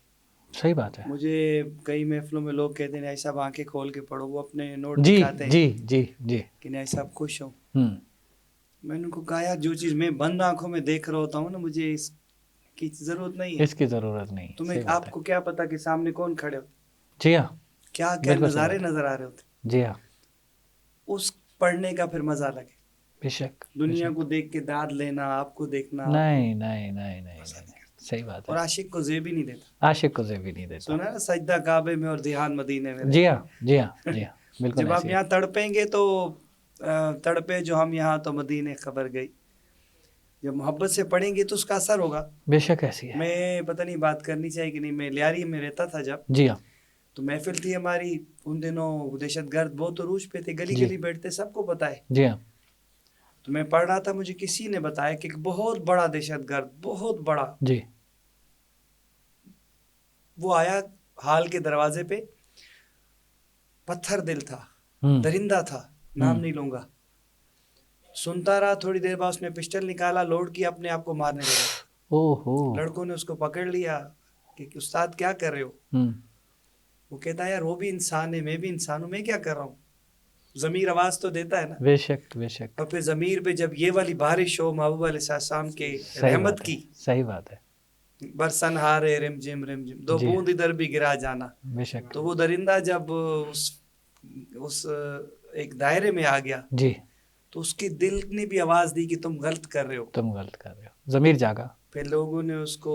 صحیح بات ہے. مجھے کئی محفلوں میں لوگ کہتے ہیں ایسا آنکھیں کھول کے پڑھو، وہ اپنے نوٹ جی دکھاتے ہیں جی جی جی. کہ ایسا خوش ہوں. ہوں. میں نے کو کہا یار جو چیز میں بند آنکھوں میں دیکھ رہا ہوتا ہوں نا، مجھے اس کی ضرورت نہیں ہے. اس کی ضرورت نہیں. تمہیں آپ کو کیا پتا کہ سامنے کون کھڑے ہوتے، جی ہاں کیا کیا نظارے نظر آ رہے ہوتے. جی ہاں. اس پڑھنے کا پھر مزہ لگے. بے شک. دنیا کو دیکھ کے داد لینا، آپ کو دیکھنا نہیں نہیں نہیں نہیں، صحیح بات ہے. اور عاشق کو زیب ہی نہیں دیتا. عاشق کو زیب بھی نہیں دیتا. سنا نا، سجدہ کعبے میں اور دھیان مدینے میں. جی ہاں جی ہاں جی ہاں، بالکل. جب آپ یہاں تڑپیں گے تو تڑپے جو ہم یہاں تو مدینے خبر گئی. جب محبت سے پڑھیں گے تو اس کا اثر ہوگا. بے شک ایسی ہے. میں پتہ نہیں بات کرنی چاہیے کہ نہیں، میں لیاری میں رہتا تھا جب، جی ہاں. تو محفل تھی ہماری ان دنوں، دہشت گرد بہت عروج پہ تھے، گلی گلی بیٹھتے، سب کو پتہ ہے. جی ہاں. تو میں پڑھ رہا تھا، مجھے کسی نے بتایا کہ ایک بہت بڑا دہشت گرد، بہت بڑا، جی. وہ آیا ہال کے دروازے پہ، پتھر دل تھا، درندہ تھا، نام نہیں لوں گا. سنتا رہا، تھوڑی دیر بعد اس نے پسٹل نکالا، لوڈ کیا، اپنے آپ کو مارنے لگا. لڑکوں نے اس کو پکڑ لیا کہ استاد کیا کر رہے ہو. وہ کہتا ہے یار وہ بھی انسان ہے، میں بھی انسان ہوں، میں کیا کر رہا ہوں. ضمیر آواز تو دیتا ہے نا. بے شک بے شک. اور پھر ضمیر پہ جب یہ والی بارش ہو محبوب علیہ السلام کے رحمت کی، صحیح بات ہے. برسن ہارے رم جم 2 بوند ادھر بھی گرا جانا. بے شک. تو وہ درندہ جب اس ایک دائرے میں آ گیا جی، تو اس کے دل نے بھی آواز دی کہ تم غلط کر رہے ہو. تم غلط کر رہے ہو. ضمیر جاگا. پھر لوگوں نے اس کو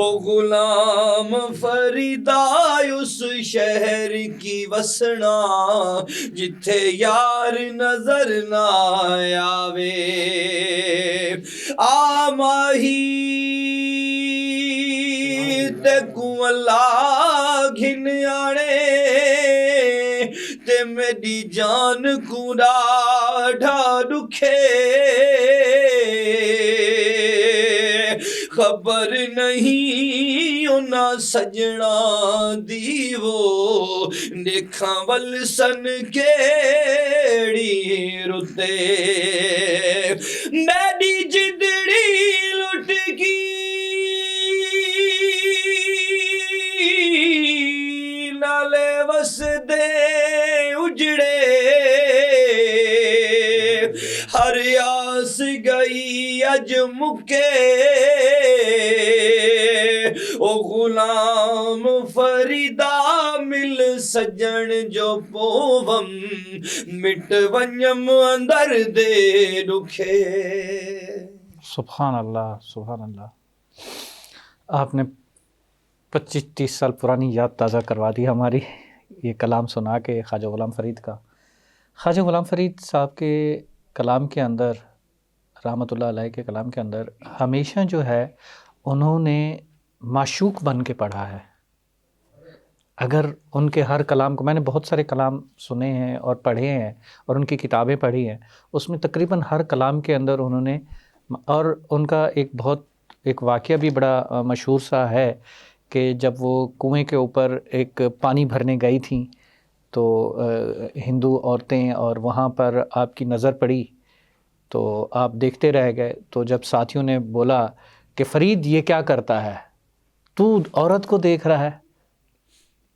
او غلام فریدا اس شہر کی وسنا جتھے یار نظر نہ آوے آ ماہی تے کو اللہ گھن آنے تے میری جان کو ڈاڈھا دکھے خبر نہیں اونا سجنا دیو دیکھاں ولسن کیڑی رتے میری جدڑی لٹ گئی نالے وس دے اجڑے ہر آس گئی اج مکے او غلام فریدا مل سجن جو پوم مٹ ونجم اندر دے دکھے. سبحان اللہ سبحان اللہ. آپ نے 25-30 سال پرانی یاد تازہ کروا دی ہماری یہ کلام سنا کے خواجہ غلام فرید کا. خواجہ غلام فرید صاحب کے کلام کے اندر رحمۃ اللہ علیہ کے کلام کے اندر ہمیشہ جو ہے انہوں نے معشوق بن کے پڑھا ہے. اگر ان کے ہر کلام کو میں نے بہت سارے کلام سنے ہیں اور پڑھے ہیں اور ان کی کتابیں پڑھی ہیں، اس میں تقریباً ہر کلام کے اندر انہوں نے، اور ان کا ایک واقعہ بھی بڑا مشہور سا ہے کہ جب وہ کنویں کے اوپر ایک پانی بھرنے گئی تھیں تو ہندو عورتیں، اور وہاں پر آپ کی نظر پڑی تو آپ دیکھتے رہ گئے. تو جب ساتھیوں نے بولا کہ فرید یہ کیا کرتا ہے، تو عورت کو دیکھ رہا ہے،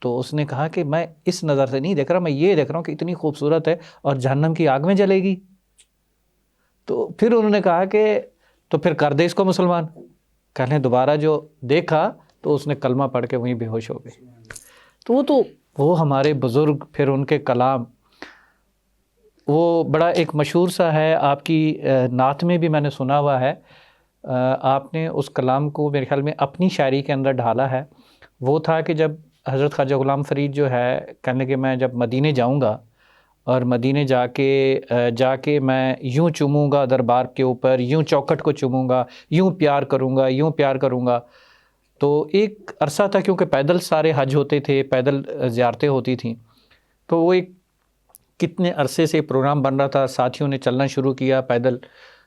تو اس نے کہا کہ میں اس نظر سے نہیں دیکھ رہا، میں یہ دیکھ رہا ہوں کہ اتنی خوبصورت ہے اور جہنم کی آگ میں جلے گی. تو پھر انہوں نے کہا کہ تو پھر کر دے اس کو مسلمان. کہنے دوبارہ جو دیکھا تو اس نے کلمہ پڑھ کے وہیں بے ہوش ہو گئے. تو وہ ہمارے بزرگ، پھر ان کے کلام، وہ بڑا ایک مشہور سا ہے. آپ کی نعت میں بھی میں نے سنا ہوا ہے، آپ نے اس کلام کو میرے خیال میں اپنی شاعری کے اندر ڈھالا ہے. وہ تھا کہ جب حضرت خواجہ غلام فرید جو ہے کہنے کہ میں جب مدینے جاؤں گا اور مدینے جا کے میں یوں چوموں گا دربار کے اوپر، یوں چوکھٹ کو چوموں گا، یوں پیار کروں گا. تو ایک عرصہ تھا کیونکہ پیدل سارے حج ہوتے تھے، پیدل زیارتیں ہوتی تھیں، تو وہ ایک کتنے عرصے سے پروگرام بن رہا تھا. ساتھیوں نے چلنا شروع کیا پیدل.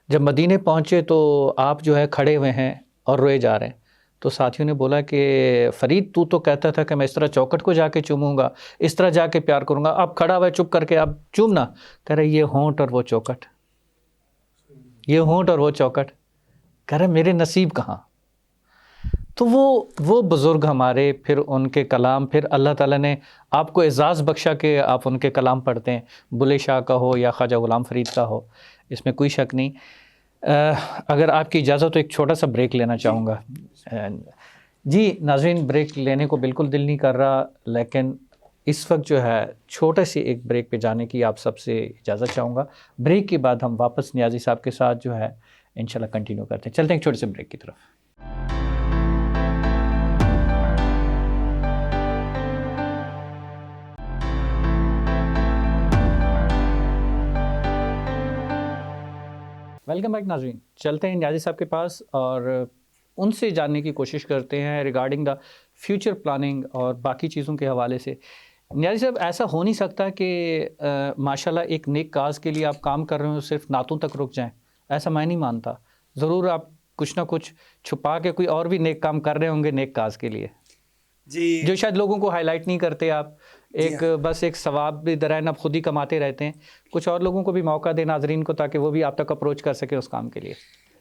جب مدینے پہنچے تو آپ جو ہے کھڑے ہوئے ہیں اور روئے جا رہے ہیں. تو ساتھیوں نے بولا کہ فرید تو کہتا تھا کہ میں اس طرح چوکھٹ کو جا کے چوموں گا، اس طرح جا کے پیار کروں گا، اب کھڑا ہوا ہے چپ کر کے اب چومنا. کہہ رہے یہ ہونٹ اور وہ چوکھٹ، یہ ہونٹ اور وہ چوکھٹ. کہہ رہے میرے نصیب کہاں. تو وہ بزرگ ہمارے، پھر ان کے کلام، پھر اللہ تعالیٰ نے آپ کو اعزاز بخشا کہ آپ ان کے کلام پڑھتے ہیں، بلے شاہ کا ہو یا خواجہ غلام فرید کا ہو، اس میں کوئی شک نہیں. اگر آپ کی اجازت تو ایک چھوٹا سا بریک لینا چاہوں گا. جی ناظرین، بریک لینے کو بالکل دل نہیں کر رہا، لیکن اس وقت جو ہے چھوٹے سے ایک بریک پہ جانے کی آپ سب سے اجازت چاہوں گا. بریک کے بعد ہم واپس نیازی صاحب کے ساتھ جو ہے انشاءاللہ کنٹینیو کرتے ہیں. چلتے ہیں ایک چھوٹے سے بریک کی طرف. ویلکم بیک ناظرین. چلتے ہیں نیازی صاحب کے پاس اور ان سے جاننے کی کوشش کرتے ہیں ریگارڈنگ دا فیوچر پلاننگ اور باقی چیزوں کے حوالے سے. نیازی صاحب، ایسا ہو نہیں سکتا کہ ماشاءاللہ ایک نیک کاز کے لیے آپ کام کر رہے ہو صرف نعتوں تک رک جائیں. ایسا میں نہیں مانتا. ضرور آپ کچھ نہ کچھ چھپا کے کوئی اور بھی نیک کام کر رہے ہوں گے نیک کاز کے لیے، جی، جو شاید لوگوں کو ہائی لائٹ نہیں کرتے آپ. ایک بس ایک ثواب بھی درائن آپ خود ہی کماتے رہتے ہیں. کچھ اور لوگوں کو بھی موقع دیں ناظرین کو، تاکہ وہ بھی آپ تک اپروچ کر سکے اس کام کے لیے.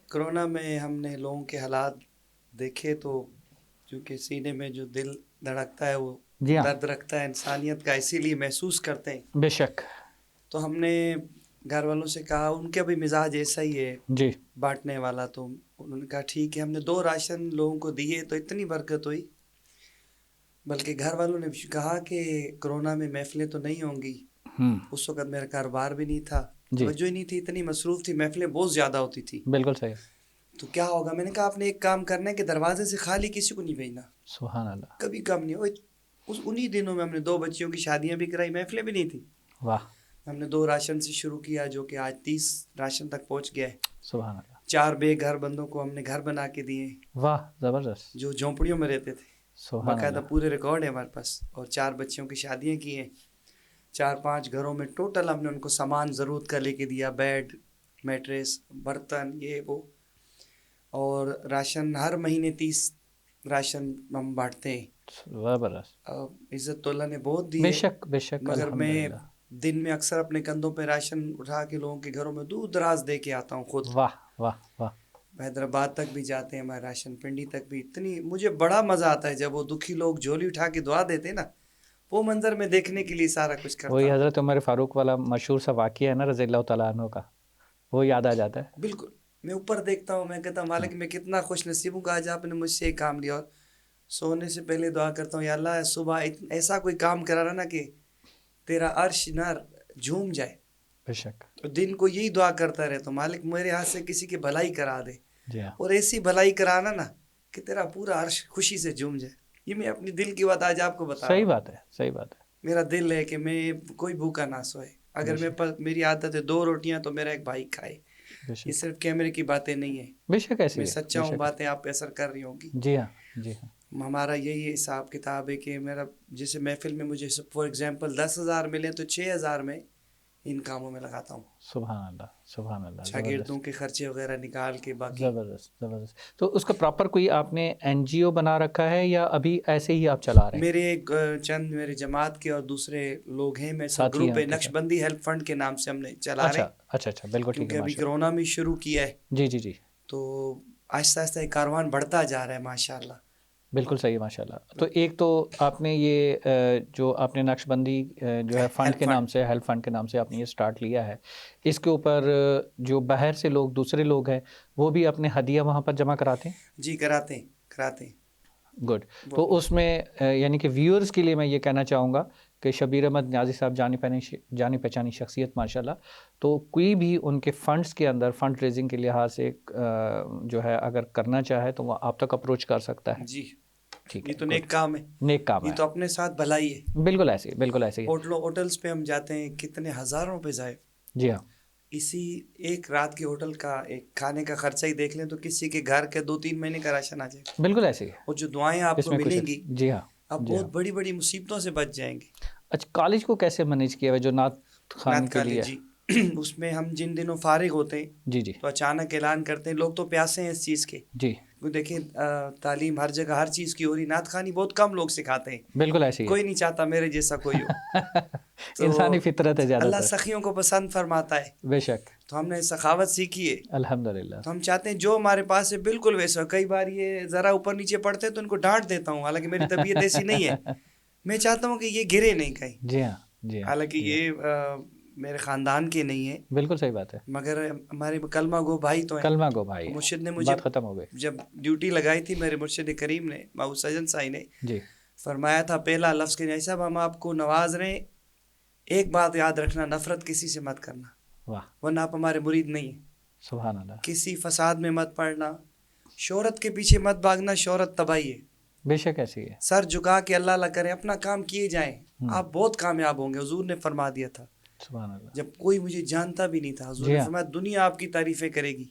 کرونا میں ہم نے لوگوں کے حالات دیکھے تو چونکہ سینے میں جو دل دھڑکتا ہے وہ جی ہاں، درد رکھتا ہے انسانیت کا، اسی لیے محسوس کرتے ہیں. بے شک. تو ہم نے گھر والوں سے کہا، ان کا بھی مزاج ایسا ہی ہے جی بانٹنے والا. تو انہوں نے کہا ٹھیک ہے. ہم نے 2 راشن لوگوں کو دیے تو اتنی برکت ہوئی. بلکہ گھر والوں نے کہا کہ کرونا میں محفلیں تو نہیں ہوں گی. اس وقت میرا کاروبار بھی نہیں تھا، توجہ ہی نہیں تھی، اتنی مصروف تھی، محفلیں بہت زیادہ ہوتی تھی. بالکل صحیح. تو کیا ہوگا؟ میں نے کہا آپ نے ایک کام کرنا ہے کہ دروازے سے خالی کسی کو نہیں بھیجنا، سبحان اللہ، کبھی کم نہیں ہو. انہی دنوں میں ہم نے 2 بچیوں کی شادیاں بھی کرائی، محفلیں بھی نہیں تھیں. واہ ہم نے 2 راشن سے شروع کیا جو کہ آج 30 راشن تک پہنچ گیا ہے. سبحان اللہ، 4 بے گھر بندوں کو ہم نے گھر بنا کے دیے واہ زبردست، جو جھونپڑیوں میں رہتے تھے. سبحان باقاعدہ اللہ، پورے ریکارڈ ہے ہمارے پاس. اور 4 بچیوں کی شادیاں کی ہیں. 4-5 گھروں میں ٹوٹل ہم نے ان کو سامان ضرورت کا لے کے دیا، بیڈ، میٹریس، برتن، یہ وہ. اور راشن ہر مہینے 30 راشن ہم بانٹتے ہیں. زبردست، عزت تو اللہ نے بہت دی بے ہے، شک بے شک، مگر میں الحمدللہ، دن میں اکثر اپنے کندھوں پہ راشن اٹھا کے لوگوں کے گھروں میں دور دراز دے کے آتا ہوں خود. واہ واہ واہ، حیدرآباد تک بھی جاتے ہیں ہمارے راشن، پنڈی تک بھی. اتنی مجھے بڑا مزہ آتا ہے جب وہ دکھی لوگ جھولی اٹھا کے دعا دیتے ہیں نا، وہ منظر میں دیکھنے کے لیے سارا کچھ کرتا وہی ہوں. حضرت عمر فاروق والا مشہور سا واقعہ ہے نا رضی اللہ تعالیٰ عنہ کا، وہ یاد آ جاتا ہے. بالکل. میں اوپر دیکھتا ہوں، میں کہتا ہوں مالک میں کتنا خوش نصیب ہوں کہ آج آپ نے مجھ سے ایک کام لیا. اور سونے سے پہلے دعا کرتا ہوں یا اللہ صبح ایسا کوئی کام کرانا نا کہ تیرا عرش نہ جھوم جائے. بے شک، تو دن کو یہی دعا کرتا رہتا ہوں مالک میرے ہاتھ سے کسی کی بھلائی کرا دے، جی ہاں، اور ایسی بھلائی کرانا نا کہ تیرا پورا عرش خوشی سے جھوم جائے. یہ میں اپنی دل کی بات آج آپ کو بتا رہا صحیح ہوں. بات ہے، صحیح بات ہے، میرا دل ہے کہ میں کوئی بھوکا نہ سوئے. اگر میری عادت ہے 2 روٹیاں تو میرا ایک بھائی کھائے. بے یہ شک، صرف کیمرے کی باتیں نہیں ہیں، بے شک ایسی میں ہے، سچا بے ہوں، شک، باتیں آپ پہ اثر کر رہی ہوں گی. جی ہاں، جی ہاں، ہمارا یہی حساب کتاب ہے کہ میرا جیسے محفل میں مجھے فار ایگزامپل 10,000 ملے تو 6,000 میں ان کاموں میں لگاتا ہوں، سبحان اللہ، سبحان اللہ، شاگردوں زبردست، کے خرچے وغیرہ نکال کے. باقی زبردست، زبردست. تو اس کا پراپر کوئی آپ نے این جی او بنا رکھا ہے یا ابھی ایسے ہی آپ چلا رہے ہیں؟ میرے چند میرے جماعت کے اور دوسررے لوگ ہیں، میں سب ساتھی گروپ ہیں ہے، آپ کے نقش ساتھ؟ بندی ہیلپ فنڈ کے نام سے ہم نے چلا رہے اچھا ہیں. اچھا اچھا، بالکل ٹھیک ہے، کیونکہ ابھی ماشاء اللہ، کرونا میں شروع کیا ہے جی جی جی، تو آہستہ آہستہ یہ کاروان بڑھتا جا رہا ہے ماشاء اللہ. بالکل صحیح، ماشاء اللہ. تو ایک تو آپ نے یہ جو آپ نے نقش بندی جو ہے فنڈ ہیلپ کے نام سے، ہیلپ فنڈ کے نام سے آپ نے یہ سٹارٹ لیا ہے، اس کے اوپر جو باہر سے لوگ دوسرے لوگ ہیں وہ بھی اپنے ہدیہ وہاں پر جمع کراتے ہیں؟ جی کراتے ہیں. گڈ. تو اس میں یعنی کہ ویورز کے لیے میں یہ کہنا چاہوں گا کہ شبیر احمد نیازی صاحب جانی پہچانی شخصیت ماشاء اللہ، تو کوئی بھی ان کے فنڈز کے اندر فنڈ ریزنگ کے لحاظ سے جو ہے اگر کرنا چاہے تو وہ آپ تک اپروچ کر سکتا ہے. جی ٹھیک یہ ہے، تو good. نیک کام ہے، نیک کام یہ ہے، تو اپنے ساتھ بھلائی ہے. بالکل ایسے ہی، بالکل ایسے ہی. ہوٹلز پہ ہم جاتے ہیں، کتنے ہزاروں روپے ضائع. جی ہاں، اسی ایک رات کے ہوٹل کا ایک کھانے کا خرچہ ہی دیکھ لیں تو کسی کے گھر کے 2-3 مہینے کا راشن آ جائے گا. بالکل ایسے ہی ہے، اور جو دعائیں آپ اس کو میں کچھ، ملیں گی، جی ہاں، آپ جی ہاں. بہت بڑی بڑی مصیبتوں سے بچ جائیں گے. اچھا، کالج کو کیسے مینیج کیا ہے جو نعت خوانی نعت کے لیے؟ کالج، جی اس میں ہم جن دنوں فارغ ہوتے ہیں جی جی تو اچانک اعلان کرتے ہیں. لوگ تو پیاسے ہیں اس چیز کے، جی، دیکھیں تعلیم ہر جگہ ہر چیز کی ہو رہی، نعت خوانی بہت کم لوگ سکھاتے ہیں. بالکل ایسے ہی کوئی نہیں چاہتا میرے جیسا کوئی ہو. ہے. تو انسانی فطرت ہے زیادہ اللہ تر. سخیوں کو پسند فرماتا ہے، بے شک، تو ہم نے سخاوت سیکھی ہے. الحمدللہ. تو ہم چاہتے ہیں جو ہمارے پاس ہے بالکل ویسا. کئی بار یہ ذرا اوپر نیچے پڑتے ہیں تو ان کو ڈانٹ دیتا ہوں، حالانکہ میری طبیعت ایسی نہیں ہے. میں چاہتا ہوں کہ یہ گرے نہیں کہیں، جی ہاں، جی ہاں، حالانکہ جی ہاں. یہ میرے خاندان کے نہیں ہیں، بالکل صحیح بات ہے. مگر ہمارے کلمہ گو بھائی تو ہیں. کلمہ گو بھائی، مرشد نے مجھے بات ختم ہو گئی. جب ڈیوٹی لگائی تھی، میرے مرشد کریم نے، ماؤ سجن سائی نے جی، فرمایا تھا پہلا لفظ کہ نہیں صاحب ہم آپ کو نواز رہے ہیں، ایک بات یاد رکھنا، نفرت کسی سے مت کرنا، واہ، ورنہ آپ ہمارے مرید نہیں ہیں. سبحان اللہ. کسی فساد میں مت پڑنا، شہرت کے پیچھے مت بھاگنا، شہرت تباہی ہے. بے شک ایسی ہے. سر جھکا کے اللہ اللہ کریں، اپنا کام کیے جائیں، آپ بہت کامیاب ہوں گے. حضور نے فرما دیا تھا سبحان اللہ. جب کوئی مجھے جانتا بھی نہیں تھا، حضور نے فرمایا دنیا آپ کی تعریفیں کرے گی.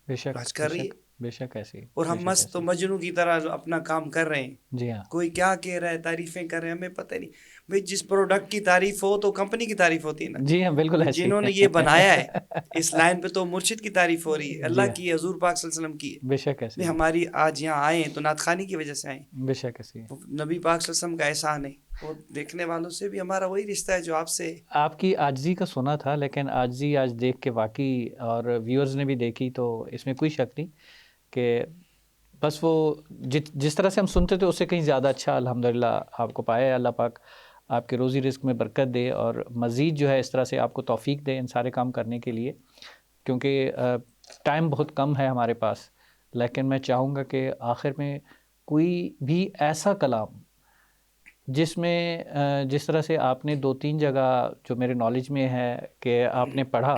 بے شک، آج کر رہی ہے، بے شک ایسی ہے. اور ہم مست و مجنوں کی طرح اپنا کام کر رہے ہیں. جی ہاں، کوئی کیا کہہ رہا ہے، تعریفیں کر رہے ہیں، ہمیں پتہ نہیں. بھائی جس پروڈکٹ کی تعریف ہو تو کمپنی کی تعریف ہوتی ہے نا. جی ہاں، بالکل ایسی. جنہوں نے یہ بنایا ہے اس لائن پہ تو مرشد کی تعریف ہو رہی ہے، اللہ کی، حضور پاک صلی اللہ علیہ وسلم کی ہے. بے شک ایسی. ہماری آج یہاں آئے ہیں تو نعت خوانی کی وجہ سے آئے ہیں. بے شک ایسی. نبی پاک صلی اللہ علیہ وسلم کا احسان ہے، اور دیکھنے والوں سے بھی ہمارا وہی رشتہ ہے جو آپ سے. آپ کی عاجزی کا سنا تھا، لیکن عاجزی آج دیکھ کے واقعی، اور ویورز نے بھی دیکھی، تو اس میں کوئی شک نہیں کہ بس وہ جس طرح سے ہم سنتے تھے اس سے کہیں زیادہ اچھا الحمدللہ آپ کو پایا ہے. اللہ پاک آپ کے روزی رزق میں برکت دے اور مزید جو ہے اس طرح سے آپ کو توفیق دے ان سارے کام کرنے کے لیے، کیونکہ ٹائم بہت کم ہے ہمارے پاس. لیکن میں چاہوں گا کہ آخر میں کوئی بھی ایسا کلام جس میں جس طرح سے آپ نے 2-3 جگہ جو میرے نالج میں ہے کہ آپ نے پڑھا،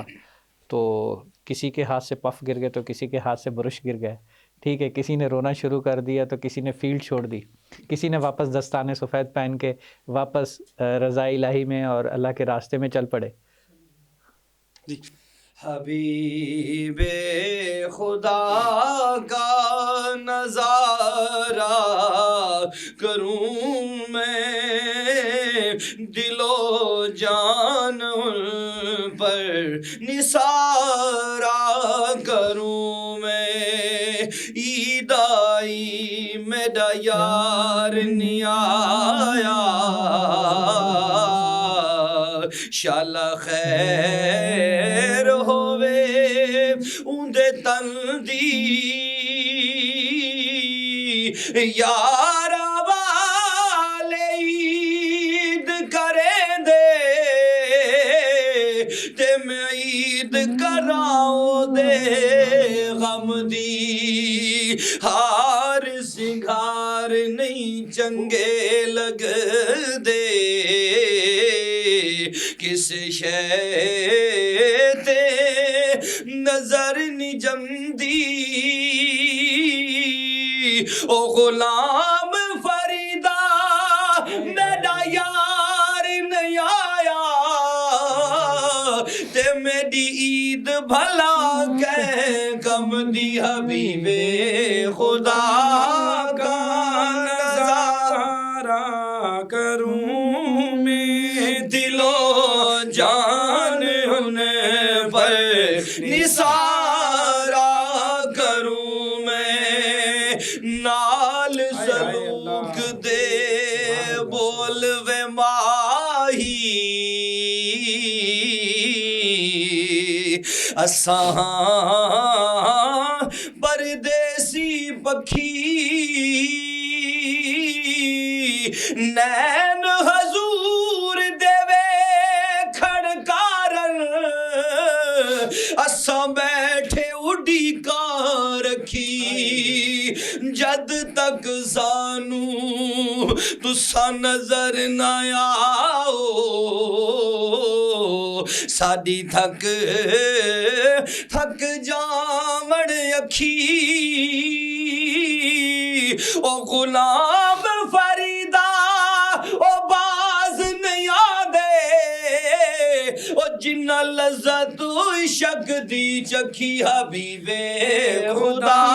تو کسی کے ہاتھ سے پف گر گئے تو کسی کے ہاتھ سے برش گر گئے، ٹھیک ہے، کسی نے رونا شروع کر دیا تو کسی نے فیلڈ چھوڑ دی، کسی نے واپس دستانے سفید پہن کے واپس رضا الہی میں اور اللہ کے راستے میں چل پڑے۔ جی حبیب خدا کا نظارہ کروں میں، دل و جان ان پر نثارا کروں میں، عید آئی میرا یار نہیں آیا، شالا خیر ہووے اندے تن دی، یار والے عید کریں دے تے میں عید کراؤ دے غم دی، ہار سنگھار نہیں چنگے لگ دے، کس شے تے نظر نہیں جمدی، او غلام فریدا میرا یار نہیں آیا، تے میری عید بھلا کہ کم دی، حبیب خدا کا نظارہ کروں میں، دل و جان ان پر نثارا کروں میں، نال سلوک دے بول وے ماہی، اساں پردیسی پکھی، نین حضور دے کھڑکارن، اساں بیٹھے اڈی کا رکھی، جد تک سانو تساں نظر نہ آؤ، ساڈی تھک جاوڑ اکھی، او غلام فریدا او باز نہیں آدے، او جنہ لذت عشق دی چکھی، حبیب خدا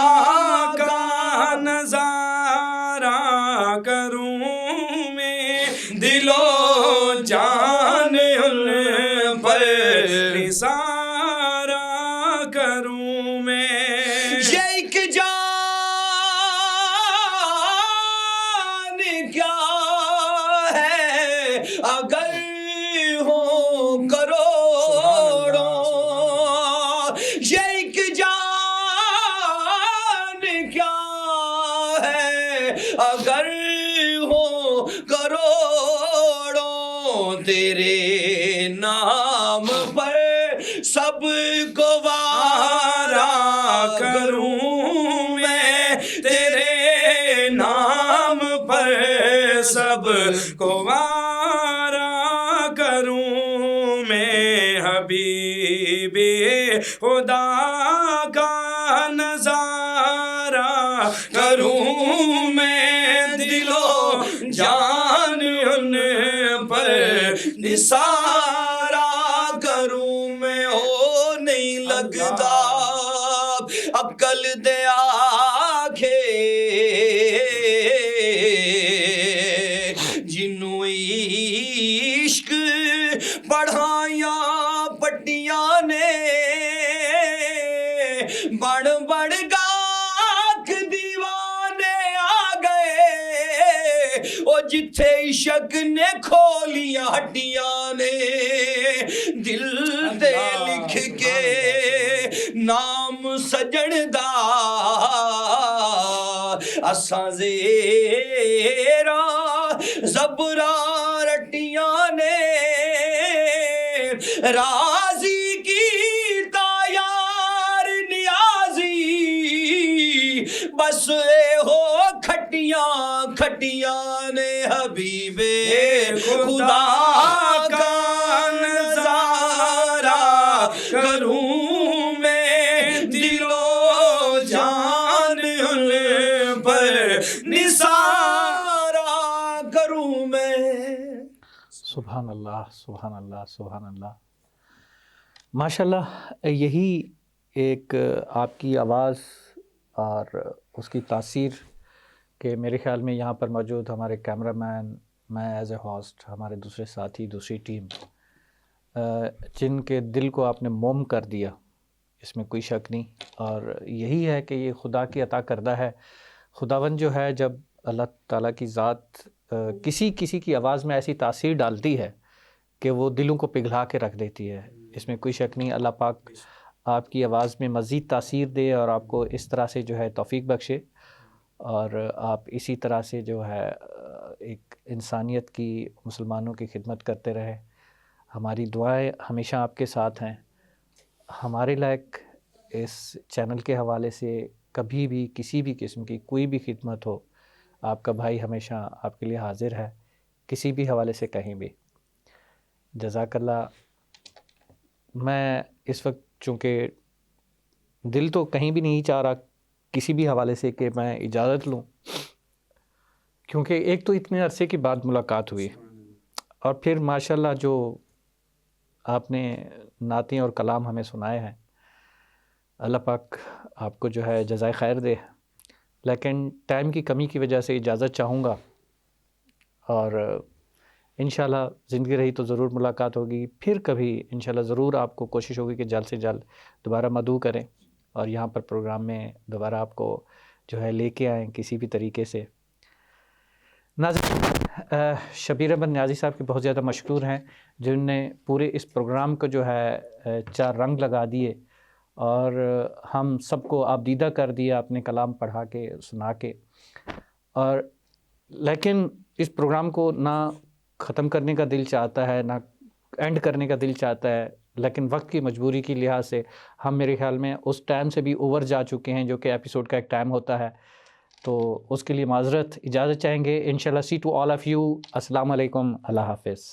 کا نظارہ کروں میں، دل و جان ان پر نثارا کروں میں، یہ ایک جان کیا ہے اگر ہو کروڑوں، یہ ایک جان کیا ہے اگر ہو کروڑوں، تیرے نام پر سب کو وارا کروں میں، تیرے نام پر سب کو وارا کروں میں، حبیب خدا کا نظارہ کروں میں، دل و جان ان پر نثارا کروں میں، او نہیں لگتا عقل دے آکھے، جنوں عشق پڑھائیاں پٹیاں نے، بڑھ گاک دیوانے آ گئے، او جتھے عشق نے کھولیاں ہٹیاں نے، دل دے لکھ کے نام سجن دا، اساں زیرا زبرا رٹیاں نے، راضی کیتا یار نیازی، بس اے ہو کھٹیاں کھٹیاں نے، حبیب خدا کا نظارہ کروں میں، نثارا کروں میں. سبحان اللہ، سبحان اللہ، سبحان اللہ. ماشاءاللہ، یہی ایک آپ کی آواز اور اس کی تاثیر کہ میرے خیال میں یہاں پر موجود ہمارے کیمرہ مین، میں ایز اے ہوسٹ، ہمارے دوسرے ساتھی، دوسری ٹیم، جن کے دل کو آپ نے موم کر دیا، اس میں کوئی شک نہیں. اور یہی ہے کہ یہ خدا کی عطا کردہ ہے. خداوند جو ہے، جب اللہ تعالیٰ کی ذات کسی کی آواز میں ایسی تاثیر ڈالتی ہے کہ وہ دلوں کو پگھلا کے رکھ دیتی ہے، اس میں کوئی شک نہیں. اللہ پاک آپ کی آواز میں مزید تاثیر دے اور آپ کو اس طرح سے جو ہے توفیق بخشے، اور آپ اسی طرح سے جو ہے ایک انسانیت کی، مسلمانوں کی خدمت کرتے رہے. ہماری دعائیں ہمیشہ آپ کے ساتھ ہیں. ہمارے لائق اس چینل کے حوالے سے کبھی بھی کسی بھی قسم کی کوئی بھی خدمت ہو، آپ کا بھائی ہمیشہ آپ کے لیے حاضر ہے، کسی بھی حوالے سے کہیں بھی. جزاک اللہ. میں اس وقت چونکہ دل تو کہیں بھی نہیں چاہ رہا کسی بھی حوالے سے کہ میں اجازت لوں، کیونکہ ایک تو اتنے عرصے کے بعد ملاقات ہوئی، اور پھر ماشاءاللہ جو آپ نے نعتیں اور کلام ہمیں سنائے ہیں، اللہ پاک آپ کو جو ہے جزائے خیر دے. لیکن ٹائم کی کمی کی وجہ سے اجازت چاہوں گا، اور انشاءاللہ زندگی رہی تو ضرور ملاقات ہوگی. پھر کبھی انشاءاللہ ضرور آپ کو کوشش ہوگی کہ جلد سے جلد دوبارہ مدعو کریں اور یہاں پر پروگرام میں دوبارہ آپ کو جو ہے لے کے آئیں کسی بھی طریقے سے. ناظرین، شبیر احمد نیازی صاحب کے بہت زیادہ مشکور ہیں، جن نے پورے اس پروگرام کو جو ہے 4 رنگ لگا دیے اور ہم سب کو آپ دیدہ کر دیا اپنے کلام پڑھا کے، سنا کے. اور لیکن اس پروگرام کو نہ ختم کرنے کا دل چاہتا ہے، نہ اینڈ کرنے کا دل چاہتا ہے، لیکن وقت کی مجبوری کی لحاظ سے ہم میرے خیال میں اس ٹائم سے بھی اوور جا چکے ہیں جو کہ ایپیسوڈ کا ایک ٹائم ہوتا ہے. تو اس کے لیے معذرت، اجازت چاہیں گے. انشاءاللہ سی ٹو آل آف یو. السلام علیکم. اللہ حافظ.